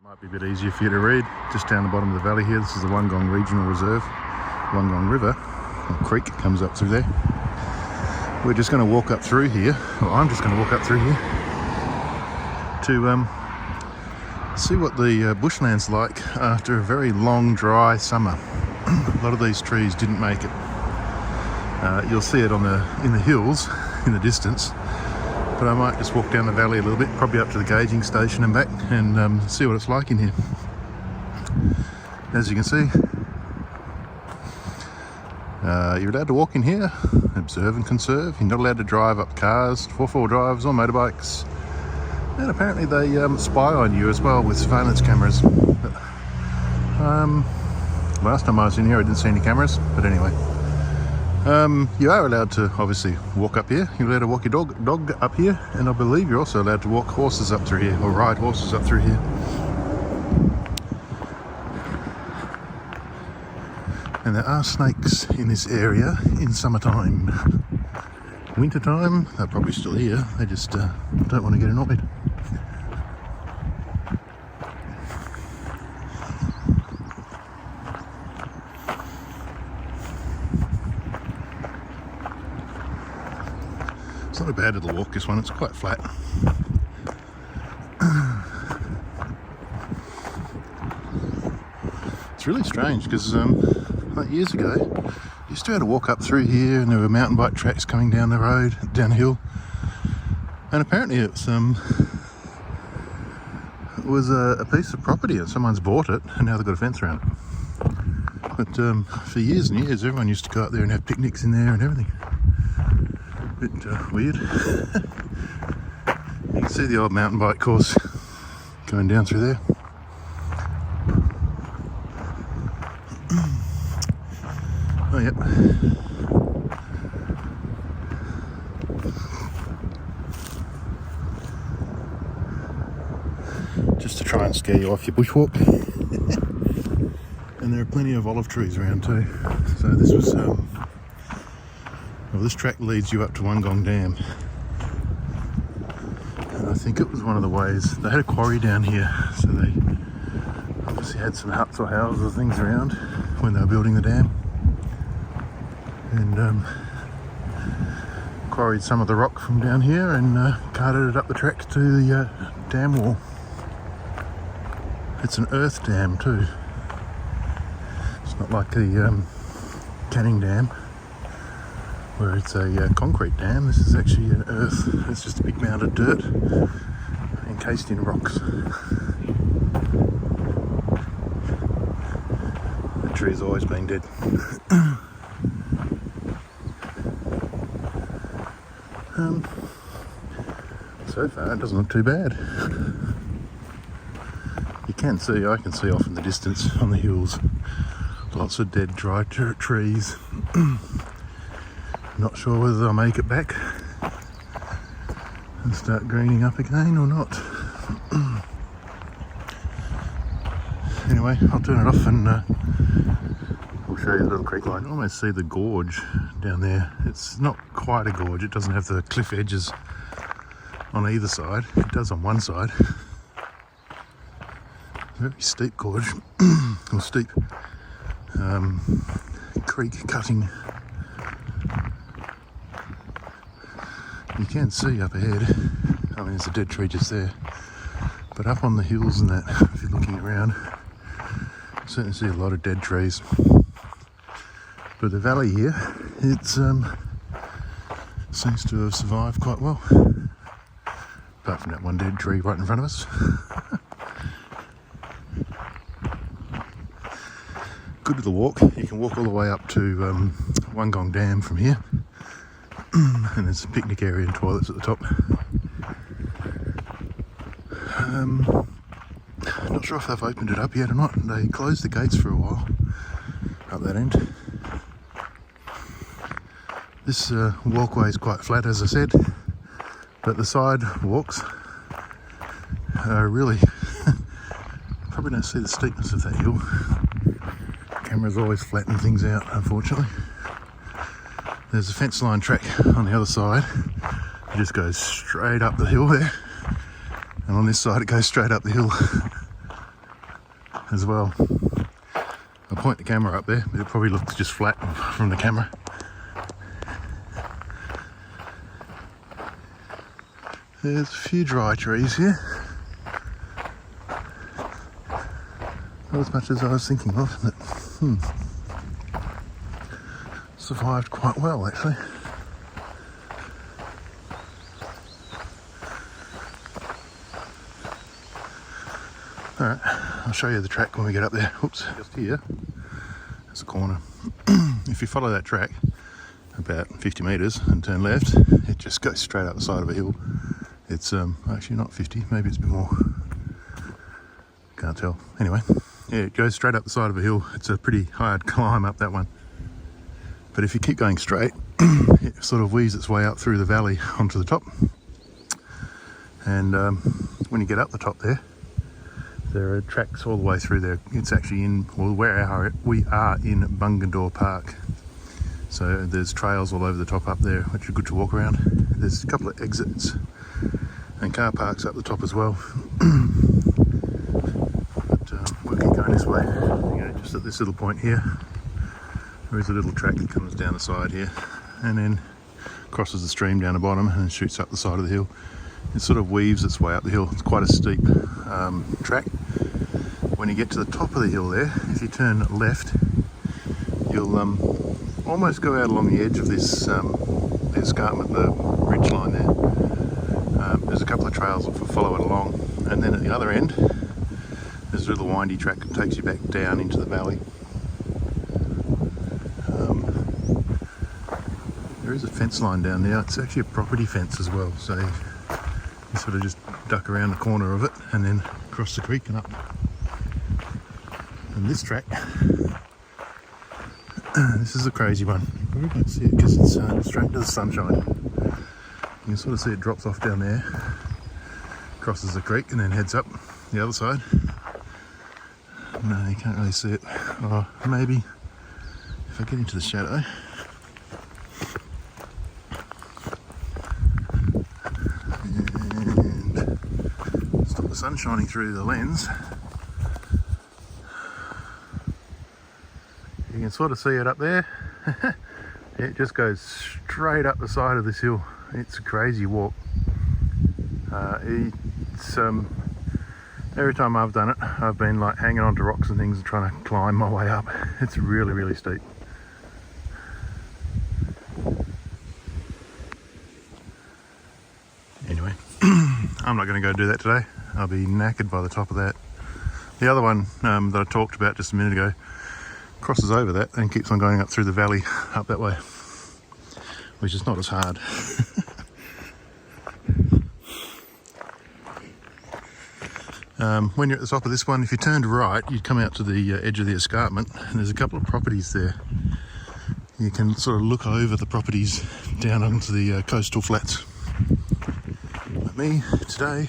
Might be a bit easier for you to read. Just down the bottom of the valley here, this is the Wungong Regional Reserve. Wungong River, or creek, comes up through there. We're just going to walk up through here, or I'm just going to walk up through here to see what the bushland's like after a very long dry summer. A lot of these trees didn't make it. You'll see it in the hills in the distance, but I might just walk down the valley a little bit, probably up to the gauging station and back, and see what it's like in here. As you can see, you're allowed to walk in here, observe and conserve. You're not allowed to drive up cars, 4x4 drives or motorbikes, and apparently they spy on you as well with surveillance cameras. But, last time I was in here I didn't see any cameras, but anyway. You are allowed to obviously walk up here. You're allowed to walk your dog up here, and I believe you're also allowed to walk horses up through here, or ride horses up through here. And there are snakes in this area in summertime. Wintertime, they're probably still here. They just don't want to get annoyed. It's not a bad little walk, this one. It's quite flat. It's really strange because like years ago, you used to be able to walk up through here, and there were mountain bike tracks coming down the road, down the hill. And apparently it was a piece of property, and someone's bought it, and now they've got a fence around it. But for years and years, everyone used to go up there and have picnics in there and everything. Bit weird. You can see the old mountain bike course going down through there. Oh, yep. Just to try and scare you off your bushwalk. And there are plenty of olive trees around too. So this was well, this track leads you up to Wungong Dam, and I think it was one of the ways. They had a quarry down here, so they obviously had some huts or houses or things around when they were building the dam, and quarried some of the rock from down here and carted it up the track to the dam wall. It's an earth dam too. It's not like the Canning Dam, where it's a concrete dam. This is actually an earth. It's just a big mound of dirt encased in rocks. The tree's always been dead. So far it doesn't look too bad. You can see, I can see off in the distance on the hills, lots of dead dry trees. Not sure whether they'll make it back and start greening up again or not. Anyway, I'll turn it off and we'll show you the little creek line. You can almost see the gorge down there. It's not quite a gorge, it doesn't have the cliff edges on either side. It does on one side. Very steep gorge, or steep creek cutting. You can see up ahead, I mean there's a dead tree just there, but up on the hills and that, if you're looking around, you certainly see a lot of dead trees. But the valley here, it seems to have survived quite well, apart from that one dead tree right in front of us. Good little walk. You can walk all the way up to Wungong Dam from here. And there's a picnic area and toilets at the top. Not sure if they've opened it up yet or not. They closed the gates for a while up that end. This walkway is quite flat, as I said, but the side walks are really probably don't see the steepness of that hill. Cameras always flatten things out, unfortunately. There's a fence line track on the other side. It just goes straight up the hill there. And on this side it goes straight up the hill. as well. I'll point the camera up there, but it probably looks just flat from the camera. There's a few dry trees here. Not as much as I was thinking of, but survived quite well actually. Alright, I'll show you the track when we get up there. Oops, just here, there's a corner. If you follow that track about 50 metres and turn left, it just goes straight up the side of a hill. It's actually not 50, maybe it's a bit more. Can't tell. Anyway, yeah, it goes straight up the side of a hill. It's a pretty hard climb up that one. But if you keep going straight, it sort of weaves its way up through the valley onto the top. And when you get up the top there are tracks all the way through there. It's actually in, well, we are in Wungong Park. So there's trails all over the top up there, which are good to walk around. There's a couple of exits and car parks up the top as well. But we'll keep going this way. Just at this little point here, there is a little track that comes down the side here and then crosses the stream down the bottom and shoots up the side of the hill. It sort of weaves its way up the hill. It's quite a steep track. When you get to the top of the hill there, if you turn left, you'll almost go out along the edge of this the escarpment, the ridge line there. There's a couple of trails that will follow it along, and then at the other end there's a little windy track that takes you back down into the valley. There is a fence line down there. It's actually a property fence as well, so you sort of just duck around the corner of it and then cross the creek and up. And this track, this is a crazy one. You probably can't see it because it's straight to the sunshine. You can sort of see it drops off down there, crosses the creek and then heads up the other side. No, you can't really see it. Oh, maybe if I get into the shadow. And stop the sun shining through the lens. You can sort of see it up there. It just goes straight up the side of this hill. It's a crazy walk. It's every time I've done it, I've been like hanging onto rocks and things and trying to climb my way up. It's really, really steep. Anyway, I'm not going to go do that today. I'll be knackered by the top of that. The other one that I talked about just a minute ago crosses over that and keeps on going up through the valley up that way, which is not as hard. When you're at the top of this one, if you turned right, you'd come out to the edge of the escarpment, and there's a couple of properties there. You can sort of look over the properties down onto the coastal flats. But me, today,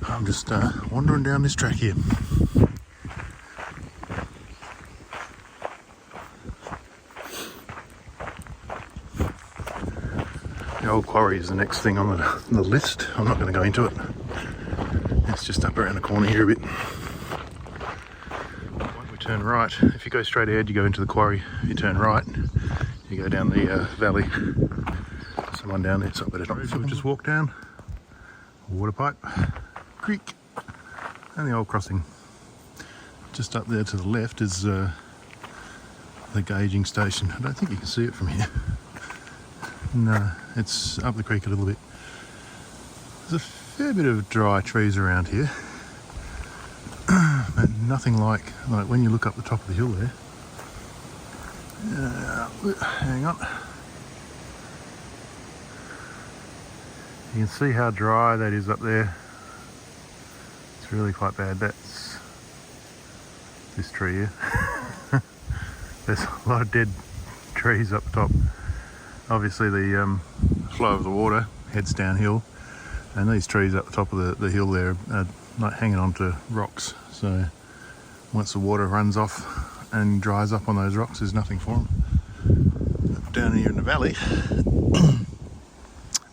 I'm just wandering down this track here. The old quarry is the next thing on the list. I'm not going to go into it. It's just up around the corner here a bit. When we turn right, if you go straight ahead, you go into the quarry. If you turn right, you go down the valley. Someone down there, it's up there. So we just walk down, water pipe, creek, and the old crossing. Just up there to the left is the gauging station. I don't think you can see it from here. No, it's up the creek a little bit. There's a fair bit of dry trees around here, but nothing like when you look up the top of the hill there. Hang on. You can see how dry that is up there. It's really quite bad. That's this tree here. There's a lot of dead trees up top. Obviously the flow of the water heads downhill, and these trees up the top of the hill there are like hanging onto rocks, so once the water runs off and dries up on those rocks, there's nothing for them. But down here in the valley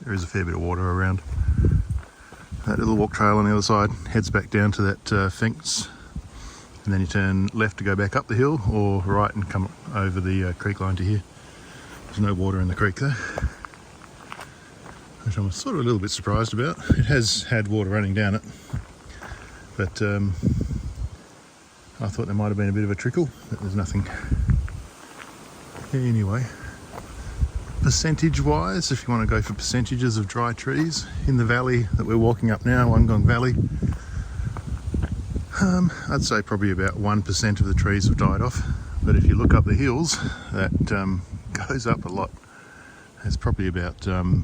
there is a fair bit of water around. That little walk trail on the other side heads back down to that fence and then you turn left to go back up the hill, or right and come over the creek line to here. There's no water in the creek there, which I'm sort of a little bit surprised about. It has had water running down it, but I thought there might have been a bit of a trickle, but there's nothing. Anyway, percentage wise, if you want to go for percentages of dry trees in the valley that we're walking up now, Wungong Valley, I'd say probably about 1% of the trees have died off. But if you look up the hills, that goes up a lot. It's probably about, in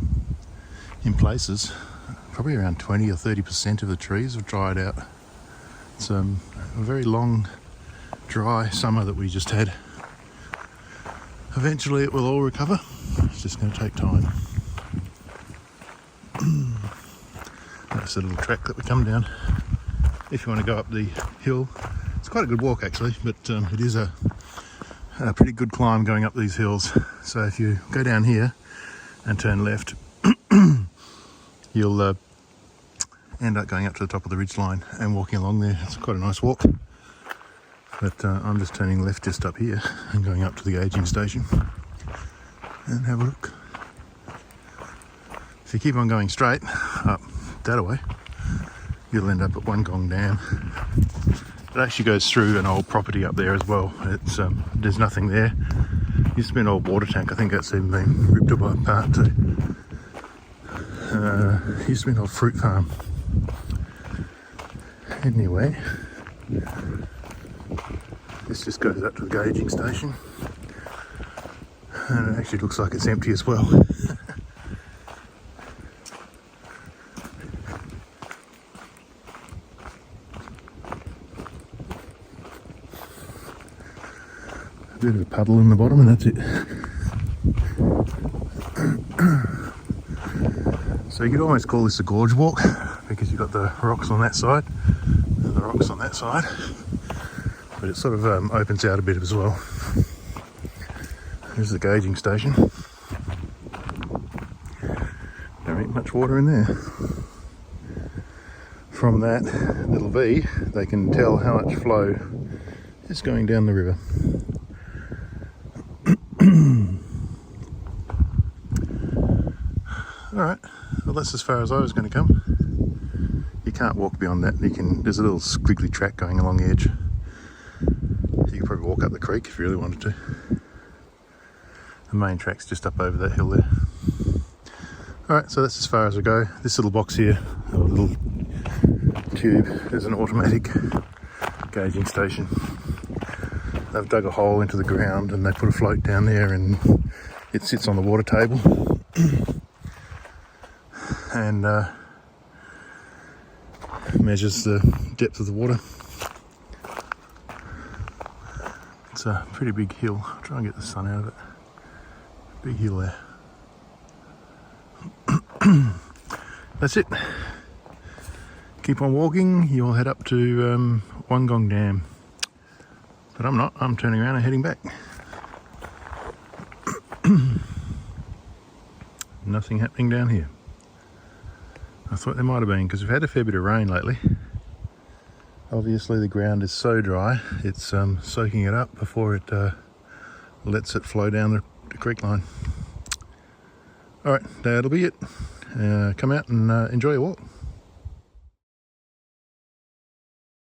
places, probably around 20 or 30% of the trees have dried out. It's a very long, dry summer that we just had. Eventually it will all recover. It's just going to take time. That's a little track that we come down if you want to go up the hill. It's quite a good walk actually, but it is a pretty good climb going up these hills. So if you go down here and turn left, you'll end up going up to the top of the ridge line and walking along there. It's quite a nice walk. But I'm just turning left just up here and going up to the gauging station and have a look. If you keep on going straight up that way, you'll end up at Wungong Dam. It actually goes through an old property up there as well. It's there's nothing there. Used to be an old water tank. I think that's even been ripped apart too. Used to be an old fruit farm. Anyway, this just goes up to the gauging station, and it actually looks like it's empty as well. A bit of a puddle in the bottom, and that's it. So you could almost call this a gorge walk, because you've got the rocks on that side and the rocks on that side. But it sort of opens out a bit as well. There's the gauging station. Don't ain't much water in there. From that little V, they can tell how much flow is going down the river. Alright, well that's as far as I was going to come. You can't walk beyond that. There's a little squiggly track going along the edge. You could probably walk up the creek if you really wanted to. The main track's just up over that hill there. Alright, so that's as far as I go. This little box here, or little tube, is an automatic gauging station. They've dug a hole into the ground and they put a float down there, and it sits on the water table. And measures the depth of the water. It's a pretty big hill. I'll try and get the sun out of it. Big hill there. That's it. Keep on walking. You'll head up to Wungong Dam. But I'm not. I'm turning around and heading back. Nothing happening down here. I thought there might have been, because we've had a fair bit of rain lately. Obviously the ground is so dry, it's soaking it up before it lets it flow down the creek line. Alright, that'll be it. Come out and enjoy your walk.